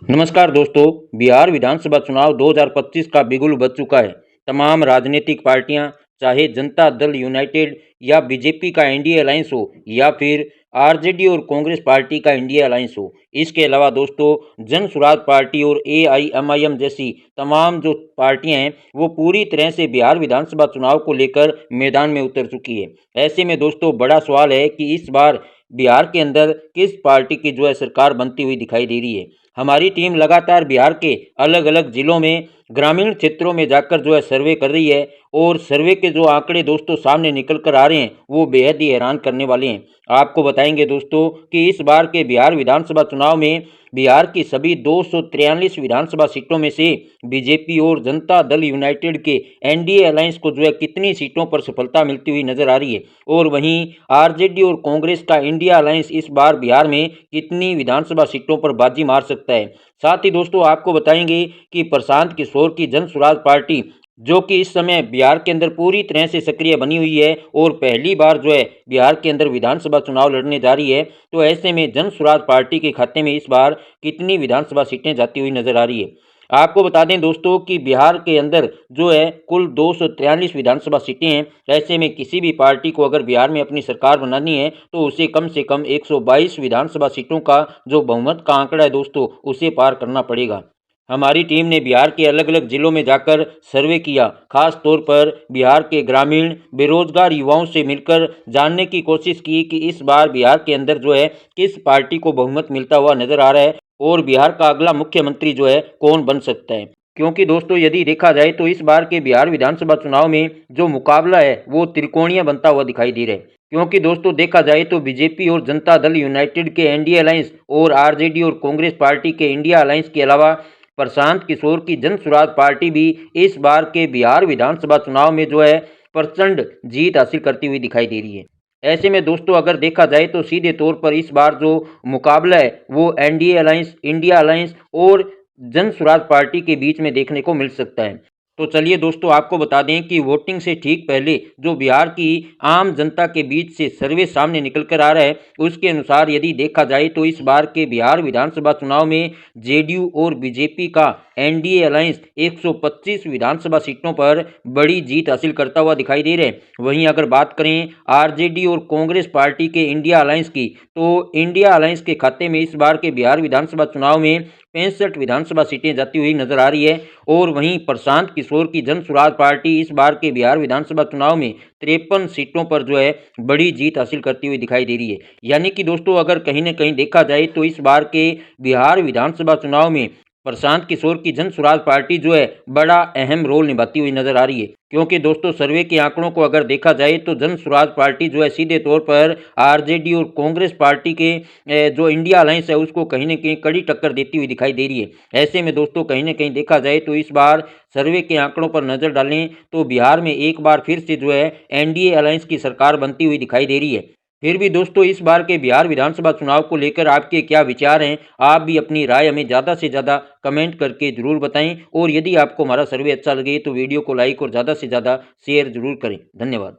नमस्कार दोस्तों। बिहार विधानसभा चुनाव 2025 का बिगुल बज चुका है। तमाम राजनीतिक पार्टियां, चाहे जनता दल यूनाइटेड या बीजेपी का एनडीए अलायंस हो या फिर आरजेडी और कांग्रेस पार्टी का इंडिया अलायंस हो, इसके अलावा दोस्तों जन सुराज पार्टी और एआईएमआईएम जैसी तमाम जो पार्टियां हैं वो पूरी तरह से बिहार विधानसभा चुनाव को लेकर मैदान में उतर चुकी है। ऐसे में दोस्तों बड़ा सवाल है कि इस बार बिहार के अंदर किस पार्टी की जो है सरकार बनती हुई दिखाई दे रही है। हमारी टीम लगातार बिहार के अलग अलग जिलों में ग्रामीण क्षेत्रों में जाकर जो है सर्वे कर रही है और सर्वे के जो आंकड़े दोस्तों सामने निकल कर आ रहे हैं वो बेहद ही हैरान करने वाले हैं। आपको बताएंगे दोस्तों कि इस बार के बिहार विधानसभा चुनाव में बिहार की सभी 243 विधानसभा सीटों में से बीजेपी और जनता दल यूनाइटेड के एनडीए अलायंस को जो है कितनी सीटों पर सफलता मिलती हुई नजर आ रही है और वहीं आरजेडी और कांग्रेस का इंडिया अलायंस इस बार बिहार में कितनी विधानसभा सीटों पर बाजी मार सकता है। साथ ही दोस्तों आपको बताएंगे कि प्रशांत किशोर की जन सुराज पार्टी जो कि इस समय बिहार के अंदर पूरी तरह से सक्रिय बनी हुई है और पहली बार जो है बिहार के अंदर विधानसभा चुनाव लड़ने जा रही है, तो ऐसे में जन सुराज पार्टी के खाते में इस बार कितनी विधानसभा सीटें जाती हुई नजर आ रही है। आपको बता दें दोस्तों कि बिहार के अंदर जो है कुल 243 विधानसभा सीटें हैं। ऐसे में किसी भी पार्टी को अगर बिहार में अपनी सरकार बनानी है तो उसे कम से कम 122 विधानसभा सीटों का जो बहुमत का आंकड़ा है दोस्तों उसे पार करना पड़ेगा। हमारी टीम ने बिहार के अलग अलग जिलों में जाकर सर्वे किया, खास तौर पर बिहार के ग्रामीण बेरोजगार युवाओं से मिलकर जानने की कोशिश की कि इस बार बिहार के अंदर जो है किस पार्टी को बहुमत मिलता हुआ नजर आ रहा है और बिहार का अगला मुख्यमंत्री जो है कौन बन सकता है। क्योंकि दोस्तों यदि देखा जाए तो इस बार के बिहार विधानसभा चुनाव में जो मुकाबला है वो त्रिकोणीय बनता हुआ दिखाई दे रहा है। क्योंकि दोस्तों देखा जाए तो बीजेपी और जनता दल यूनाइटेड के एनडीए अलायंस और आरजेडी और कांग्रेस पार्टी के इंडिया अलायंस के अलावा प्रशांत किशोर की जन सुराज पार्टी भी इस बार के बिहार विधानसभा चुनाव में जो है प्रचंड जीत हासिल करती हुई दिखाई दे रही है। ऐसे में दोस्तों अगर देखा जाए तो सीधे तौर पर इस बार जो मुकाबला है वो एनडीए अलायंस, इंडिया अलायंस और जन सुराज पार्टी के बीच में देखने को मिल सकता है। तो चलिए दोस्तों आपको बता दें कि वोटिंग से ठीक पहले जो बिहार की आम जनता के बीच से सर्वे सामने निकल कर आ रहा है उसके अनुसार यदि देखा जाए तो इस बार के बिहार विधानसभा चुनाव में जेडीयू और बीजेपी का एनडीए अलायंस 125 विधानसभा सीटों पर बड़ी जीत हासिल करता हुआ दिखाई दे रहा है। वहीं अगर बात करें आरजेडी और कांग्रेस पार्टी के इंडिया अलायंस की, तो इंडिया अलायंस के खाते में इस बार के बिहार विधानसभा चुनाव में 65 विधानसभा सीटें जाती हुई नजर आ रही है और वहीं प्रशांत किशोर की जन सुराज पार्टी इस बार के बिहार विधानसभा चुनाव में 53 सीटों पर जो है बड़ी जीत हासिल करती हुई दिखाई दे रही है। यानी कि दोस्तों अगर कहीं ना कहीं देखा जाए तो इस बार के बिहार विधानसभा चुनाव में प्रशांत किशोर की जन सुराज पार्टी जो है बड़ा अहम रोल निभाती हुई नजर आ रही है। क्योंकि दोस्तों सर्वे के आंकड़ों को अगर देखा जाए तो जन सुराज पार्टी जो है सीधे तौर पर आरजेडी और कांग्रेस पार्टी के जो इंडिया अलायंस है उसको कहीं ना कहीं कड़ी टक्कर देती हुई दिखाई दे रही है। ऐसे में दोस्तों कहीं ना कहीं देखा जाए तो इस बार सर्वे के आंकड़ों पर नजर डालें तो बिहार में एक बार फिर से जो है एनडीए अलायंस की सरकार बनती हुई दिखाई दे रही है। फिर भी दोस्तों इस बार के बिहार विधानसभा चुनाव को लेकर आपके क्या विचार हैं? आप भी अपनी राय हमें ज़्यादा से ज़्यादा कमेंट करके ज़रूर बताएं और यदि आपको हमारा सर्वे अच्छा लगे तो वीडियो को लाइक और ज़्यादा से ज़्यादा शेयर ज़रूर करें। धन्यवाद।